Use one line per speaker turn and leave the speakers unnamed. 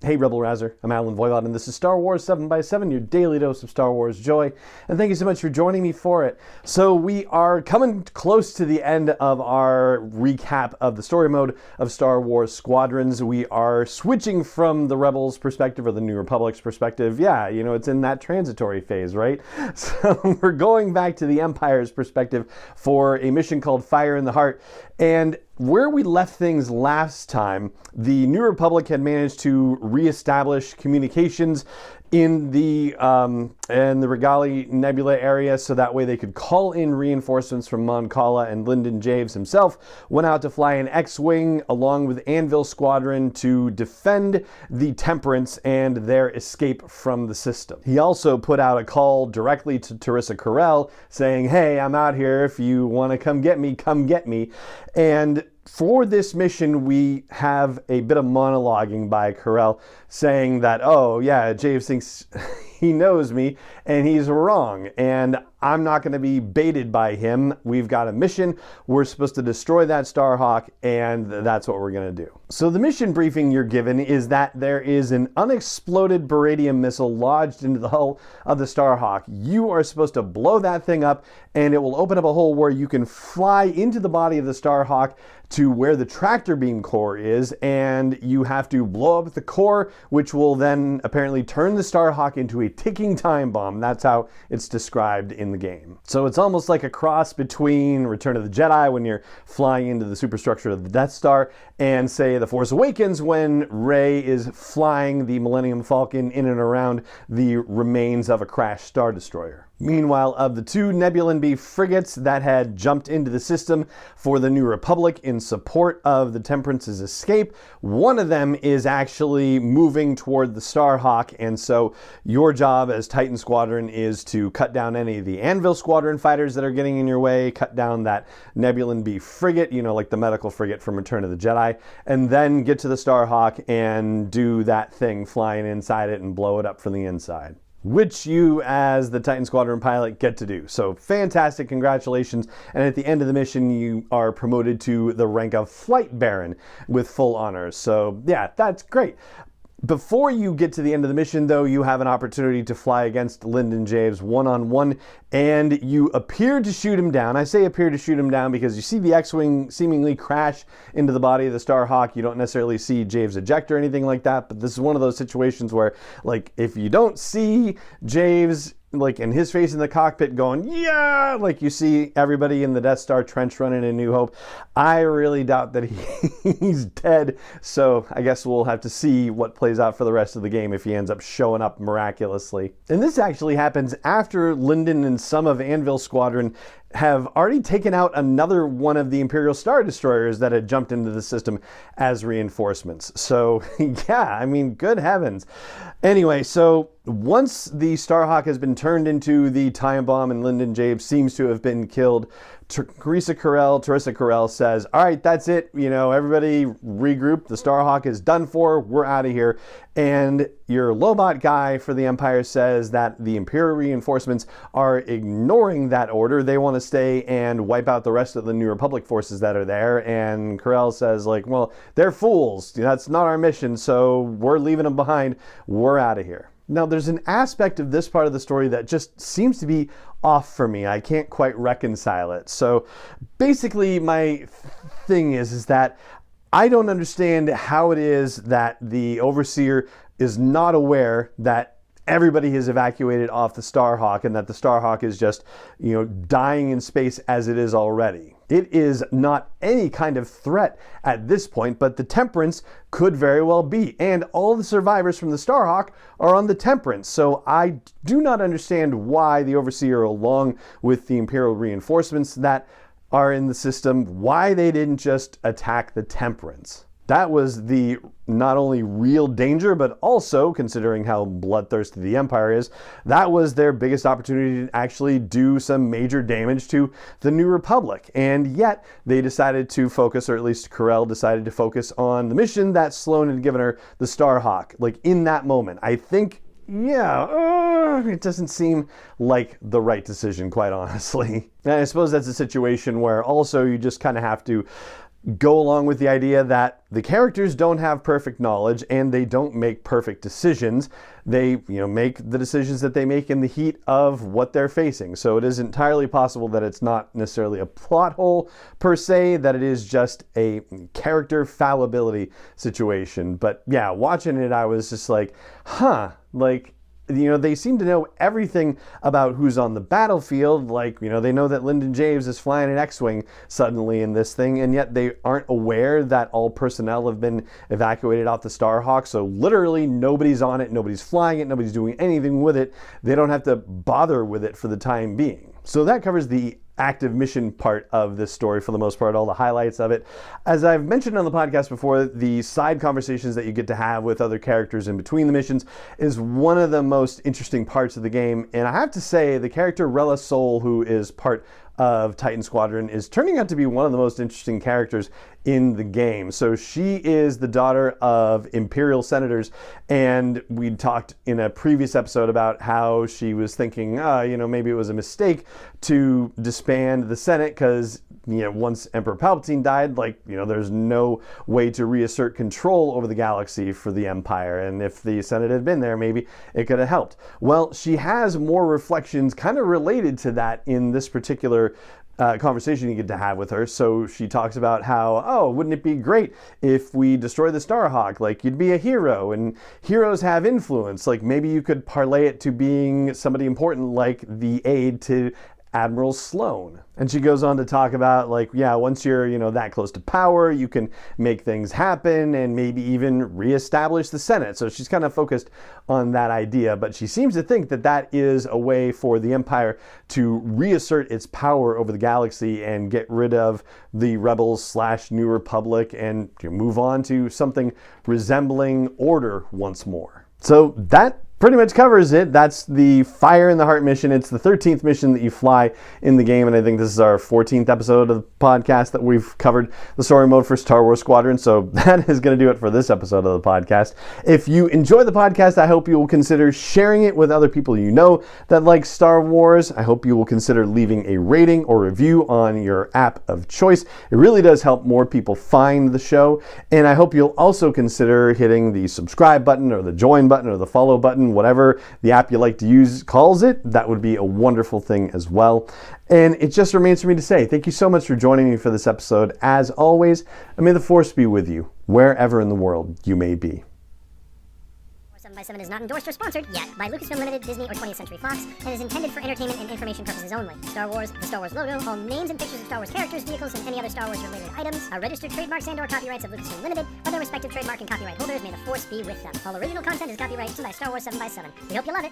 Hey Rebel Rouser, I'm Alan Voivod, and this is Star Wars 7x7, your daily dose of Star Wars joy, and thank you so much for joining me for it. So we are coming close to the end of our recap of the story mode of Star Wars Squadrons. We are switching from the Rebels' perspective, or the New Republic's perspective. Yeah, you know, it's in that transitory phase, right? So we're going back to the Empire's perspective for a mission called Fire in the Heart, and where we left things last time, the New Republic had managed to reestablish communications in the Regali Nebula area, so that way they could call in reinforcements from Mon Cala, and Lyndon Javes himself went out to fly an X-Wing along with Anvil Squadron to defend the Temperance and their escape from the system. He also put out a call directly to Teresa Kerrill saying, hey, I'm out here, if you want to come get me, come get me. And for this mission, we have a bit of monologuing by Kerrill saying that, oh yeah, Javes thinks he knows me and he's wrong, and I'm not going to be baited by him. We've got a mission. We're supposed to destroy that Starhawk, and that's what we're going to do. So the mission briefing you're given is that there is an unexploded beryllium missile lodged into the hull of the Starhawk. You are supposed to blow that thing up, and it will open up a hole where you can fly into the body of the Starhawk to where the tractor beam core is, and you have to blow up the core, which will then apparently turn the Starhawk into a ticking time bomb. That's how it's described in the game. So it's almost like a cross between Return of the Jedi, when you're flying into the superstructure of the Death Star, and say The Force Awakens, when Rey is flying the Millennium Falcon in and around the remains of a crashed Star Destroyer. Meanwhile, of the two Nebulan B frigates that had jumped into the system for the New Republic in support of the Temperance's escape, one of them is actually moving toward the Starhawk, and so your job as Titan Squadron is to cut down any of the Anvil Squadron fighters that are getting in your way, cut down that Nebulan B frigate, you know, like the medical frigate from Return of the Jedi, and then get to the Starhawk and do that thing flying inside it and blow it up from the inside, which you as the Titan Squadron pilot get to do. So fantastic, congratulations. And at the end of the mission, you are promoted to the rank of Flight Baron with full honors. So yeah, that's great. Before you get to the end of the mission, though, you have an opportunity to fly against Lyndon Javes one-on-one, and you appear to shoot him down. I say appear to shoot him down because you see the X-Wing seemingly crash into the body of the Starhawk. You don't necessarily see Javes eject or anything like that, but this is one of those situations where, like, if you don't see Javes, like, in his face in the cockpit going, yeah, like you see everybody in the Death Star trench run in A New Hope, I really doubt that he's dead. So I guess we'll have to see what plays out for the rest of the game if he ends up showing up miraculously. And this actually happens after Lyndon and some of Anvil Squadron have already taken out another one of the Imperial Star Destroyers that had jumped into the system as reinforcements. So yeah, I mean, good heavens. Anyway, so once the Starhawk has been turned into the time bomb and Lyndon Javes seems to have been killed, Teresa Kerrill says, all right, that's it. You know, everybody regroup. The Starhawk is done for. We're out of here. And your Lobot guy for the Empire says that the Imperial reinforcements are ignoring that order. They want to stay and wipe out the rest of the New Republic forces that are there. And Kerrill says, like, well, they're fools. That's not our mission. So we're leaving them behind. We're out of here. Now, there's an aspect of this part of the story that just seems to be off for me. I can't quite reconcile it. So basically, my thing is that I don't understand how it is that the Overseer is not aware that everybody has evacuated off the Starhawk and that the Starhawk is just, you know, dying in space as it is already. It is not any kind of threat at this point, but the Temperance could very well be. And all the survivors from the Starhawk are on the Temperance. So I do not understand why the Overseer, along with the Imperial reinforcements that are in the system, why they didn't just attack the Temperance. That was the not only real danger, but also, considering how bloodthirsty the Empire is, that was their biggest opportunity to actually do some major damage to the New Republic. And yet, they decided to focus, or at least Kerrill decided to focus on the mission that Sloane had given her, the Starhawk, like in that moment. I think, yeah, it doesn't seem like the right decision, quite honestly. And I suppose that's a situation where also you just kind of have to go along with the idea that the characters don't have perfect knowledge and they don't make perfect decisions. They, make the decisions that they make in the heat of what they're facing. So it is entirely possible that it's not necessarily a plot hole per se, that it is just a character fallibility situation. But yeah, watching it, I was just like, they seem to know everything about who's on the battlefield. They know that Lyndon James is flying an X-Wing suddenly in this thing, and yet they aren't aware that all personnel have been evacuated off the Starhawk. So literally nobody's on it, nobody's flying it, nobody's doing anything with it. They don't have to bother with it for the time being. So that covers the active mission part of this story for the most part, all the highlights of it. As I've mentioned on the podcast before, the side conversations that you get to have with other characters in between the missions is one of the most interesting parts of the game. And I have to say, the character Rella Soul, who is part of Titan Squadron, is turning out to be one of the most interesting characters in the game. So she is the daughter of Imperial senators, and we talked in a previous episode about how she was thinking, maybe it was a mistake to disband the Senate because, once Emperor Palpatine died, there's no way to reassert control over the galaxy for the Empire, and if the Senate had been there, maybe it could have helped. Well, she has more reflections kind of related to that in this particular conversation you get to have with her. So she talks about how, wouldn't it be great if we destroy the Starhawk? You'd be a hero, and heroes have influence. Maybe you could parlay it to being somebody important, like the aide to Admiral Sloan. And she goes on to talk about once you're, that close to power, you can make things happen and maybe even reestablish the Senate. So she's kind of focused on that idea, but she seems to think that that is a way for the Empire to reassert its power over the galaxy and get rid of the rebels / New Republic and move on to something resembling order once more. So that pretty much covers it. That's the Fire in the Heart mission. It's the 13th mission that you fly in the game, and I think this is our 14th episode of the podcast that we've covered the story mode for Star Wars Squadrons. So that is going to do it for this episode of the podcast. If you enjoy the podcast, I hope you will consider sharing it with other people you know that like Star Wars. I hope you will consider leaving a rating or review on your app of choice. It really does help more people find the show, and I hope you'll also consider hitting the subscribe button or the join button or the follow button, whatever the app you like to use calls it. That would be a wonderful thing as well. And it just remains for me to say thank you so much for joining me for this episode. As always, and may the Force be with you wherever in the world you may be.
7x7 is not endorsed or sponsored yet by Lucasfilm Limited, Disney, or 20th Century Fox, and is intended for entertainment and information purposes only. Star Wars, the Star Wars logo, all names and pictures of Star Wars characters, vehicles, and any other Star Wars related items are registered trademarks and/or copyrights of Lucasfilm Limited, or their respective trademark and copyright holders. May the Force be with them. All original content is copyrighted by Star Wars 7x7. We hope you love it.